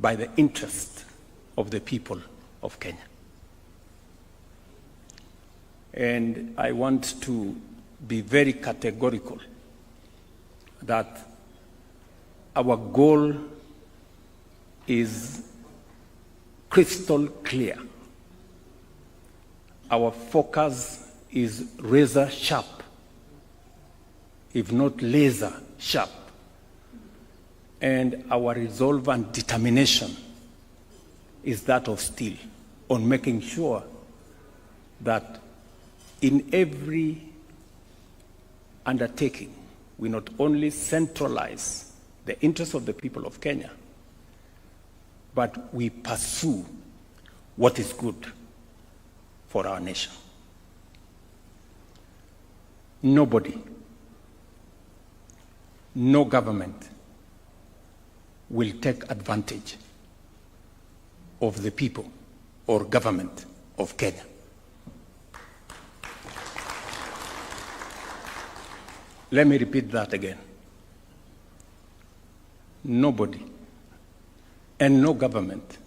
by the interest of the people of Kenya. And I want to be very categorical that our goal is crystal clear. Our focus is razor sharp, if not laser sharp. And our resolve and determination is that of steel, on making sure that in every undertaking, we not only centralize the interests of the people of Kenya, but we pursue what is good for our nation. Nobody, no government will take advantage of the people or government of Kenya. Let me repeat that again. Nobody and no government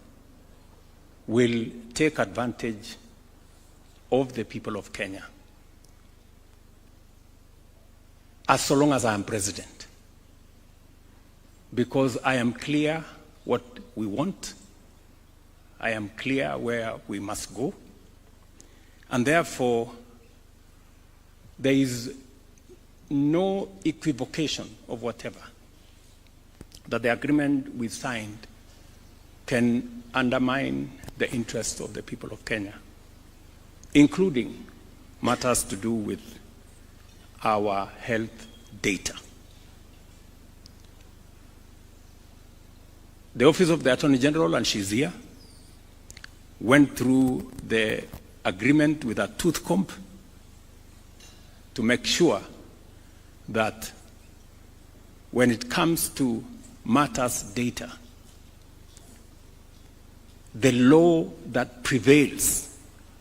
will take advantage of the people of Kenya as so long as I am president, because I am clear what we want, I am clear where we must go, and therefore there is no equivocation of whatever that the agreement we signed can undermine the interests of the people of Kenya, including matters to do with our health data. The Office of the Attorney General, and she's here, went through the agreement with a tooth comb to make sure that when it comes to matters data, the law that prevails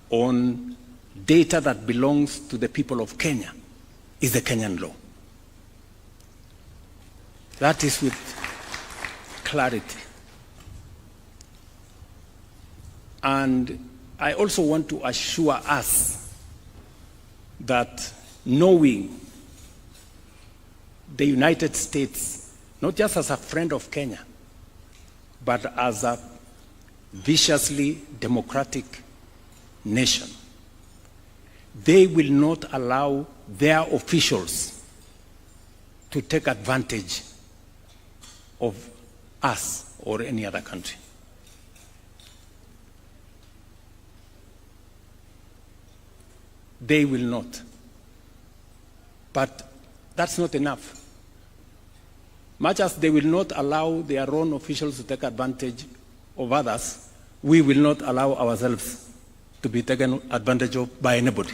on data that belongs to the people of Kenya is the Kenyan law. That is with clarity. And I also want to assure us that knowing the United States, not just as a friend of Kenya, but as a viciously democratic nation, they will not allow their officials to take advantage of us or any other country. They will not. But that's not enough. Much as they will not allow their own officials to take advantage of others, we will not allow ourselves to be taken advantage of by anybody.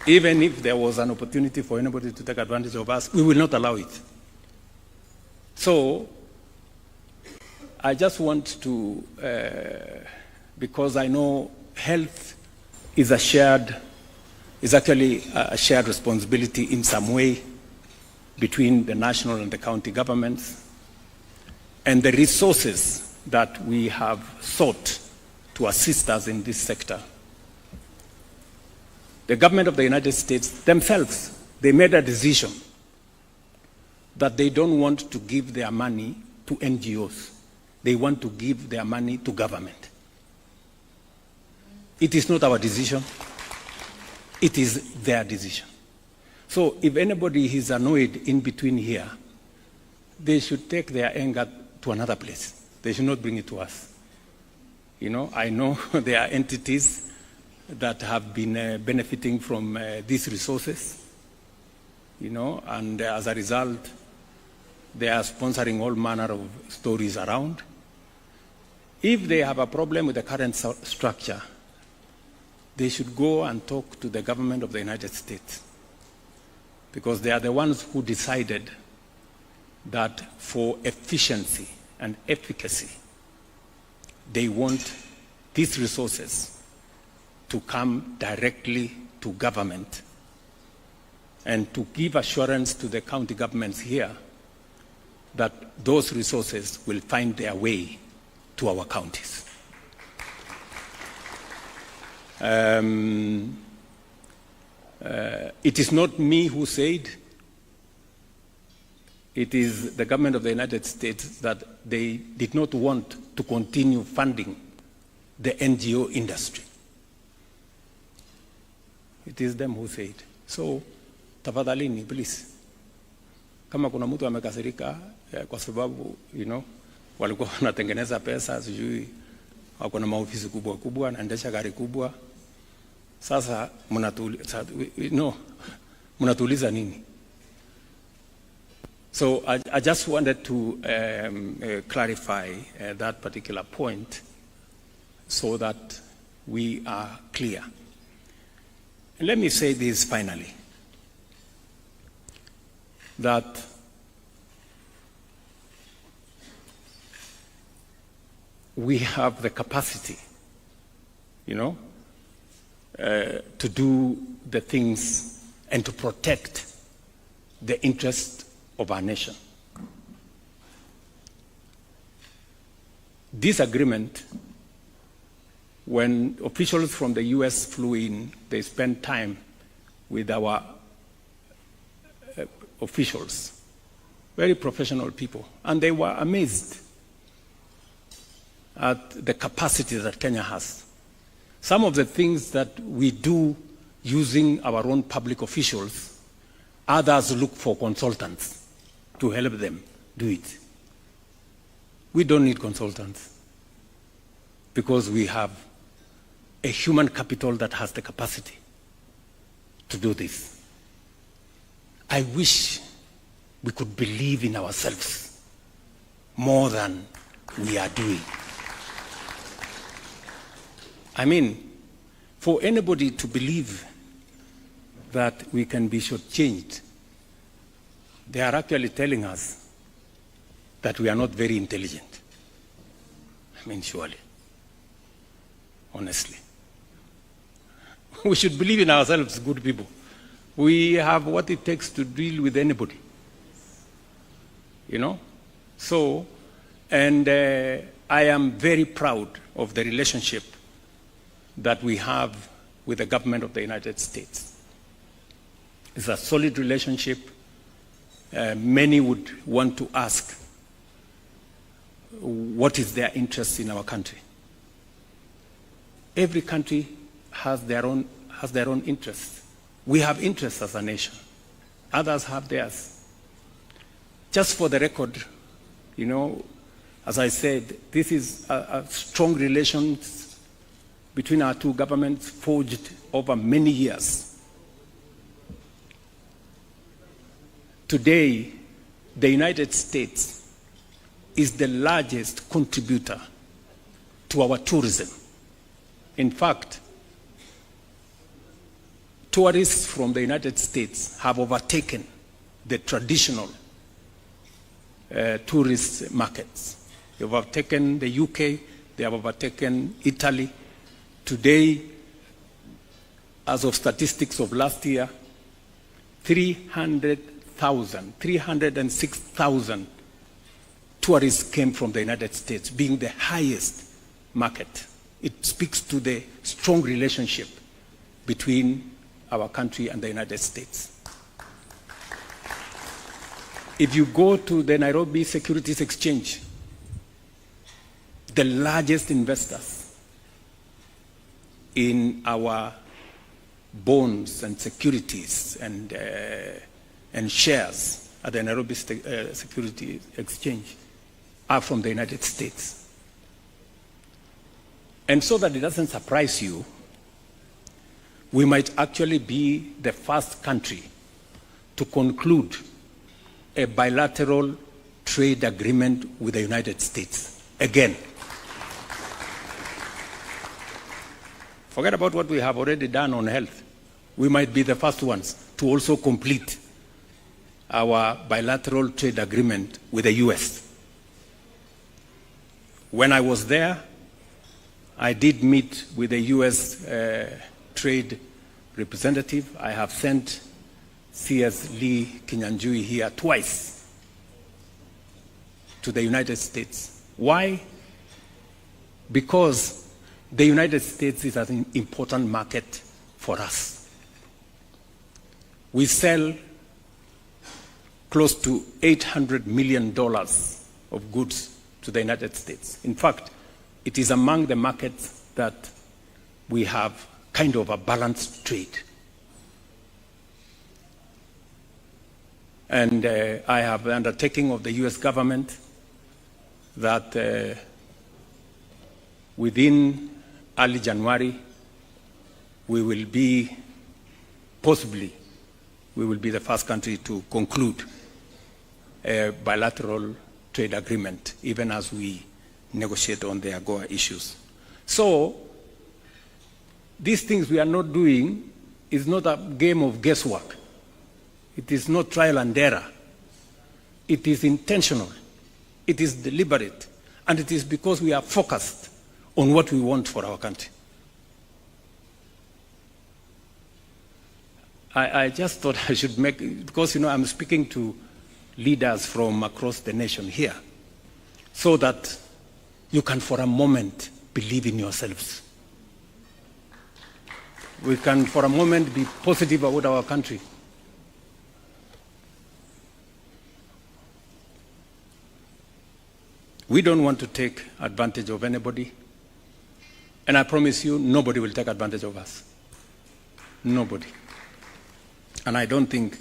Even if there was an opportunity for anybody to take advantage of us, we will not allow it. So, I just want to, because I know health is actually a shared responsibility in some way between the national and the county governments, and the resources that we have sought to assist us in this sector. The government of the United States themselves, they made a decision that they don't want to give their money to NGOs. They want to give their money to government. It is not our decision. It is their decision. So if anybody is annoyed in between here, they should take their anger to another place. They should not bring it to us. You know, I know there are entities that have been benefiting from these resources, you know, and as a result, they are sponsoring all manner of stories around. If they have a problem with the current structure, they should go and talk to the government of the United States, because they are the ones who decided that for efficiency and efficacy, they want these resources to come directly to government and to give assurance to the county governments here that those resources will find their way to our counties. It is not me who said, it is the government of the United States that they did not want to continue funding the NGO industry. It is them who said. So, tafadhalini, please. Kama kuna mtu amekasirika kwa sababu, walikuwa wanatengeneza pesa, sijui wako na maofisi kubwa kubwa, naendesha gari kubwa. Sasa mnatuuliza nini? So I just wanted to clarify that particular point so that we are clear. And let me say this finally, that we have the capacity, to do the things and to protect the interest of our nation. This agreement, when officials from the US flew in, they spent time with our officials, very professional people, and they were amazed at the capacity that Kenya has. Some of the things that we do using our own public officials, others look for consultants to help them do it. We don't need consultants because we have a human capital that has the capacity to do this. I wish we could believe in ourselves more than we are doing. I mean, for anybody to believe that we can be shortchanged, they are actually telling us that we are not very intelligent. I mean, surely, honestly. We should believe in ourselves, good people. We have what it takes to deal with anybody. So, and I am very proud of the relationship that we have with the government of the United States. It's a solid relationship. Many would want to ask, what is their interest in our country? Every country has their own interests. We have interests as a nation. Others have theirs. Just for the record, as I said, this is a strong relations between our two governments forged over many years. Today, the United States is the largest contributor to our tourism. In fact, tourists from the United States have overtaken the traditional tourist markets. They have overtaken the UK, they have overtaken Italy. Today, as of statistics of last year, 306,000 tourists came from the United States, being the highest market. It speaks to the strong relationship between our country and the United States. If you go to the Nairobi Securities Exchange, the largest investors in our bonds and securities and shares at the Nairobi Securities Exchange are from the United States. And so that it doesn't surprise you, we might actually be the first country to conclude a bilateral trade agreement with the United States. Again. Forget about what we have already done on health. We might be the first ones to also complete our bilateral trade agreement with the US. When I was there, I did meet with the US trade representative. I have sent C.S. Lee Kenyans here twice to the United States. Why? Because the United States is an important market for us. We sell close to $800 million of goods to the United States. In fact, it is among the markets that we have kind of a balanced trade. And I have the undertaking of the US government that within early January, we will be the first country to conclude a bilateral trade agreement, even as we negotiate on the AGOA issues. So, these things we are not doing is not a game of guesswork. It is not trial and error. It is intentional. It is deliberate. And it is because we are focused on what we want for our country. I just thought I should make, because I'm speaking to leaders from across the nation here, so that you can for a moment believe in yourselves. We can for a moment be positive about our country. We don't want to take advantage of anybody. And I promise you, nobody will take advantage of us. Nobody. And I don't think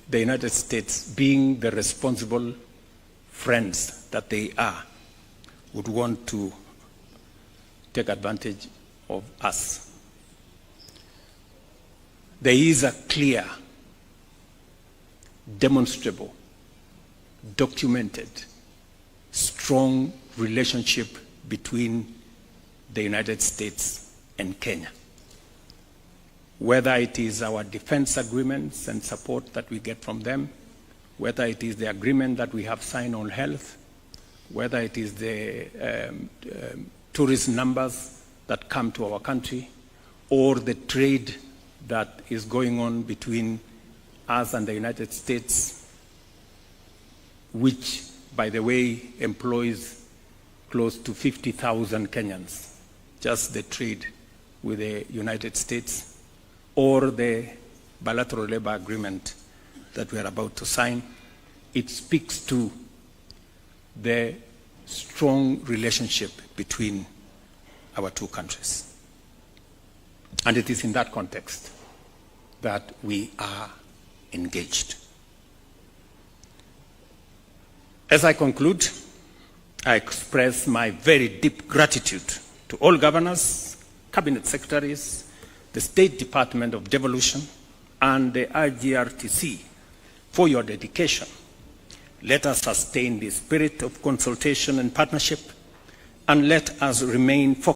the United States, being the responsible friends that they are, would want to take advantage of us. There is a clear, demonstrable, documented, strong relationship between the United States and Kenya. Whether it is our defense agreements and support that we get from them, whether it is the agreement that we have signed on health, whether it is the tourist numbers that come to our country, or the trade that is going on between us and the United States, which, by the way, employs close to 50,000 Kenyans, just the trade with the United States, or the bilateral labor agreement that we are about to sign. It speaks to the strong relationship between our two countries. And it is in that context that we are engaged. As I conclude, I express my very deep gratitude to all governors, cabinet secretaries, the State Department of Devolution, and the IGRTC for your dedication. Let us sustain the spirit of consultation and partnership, and let us remain focused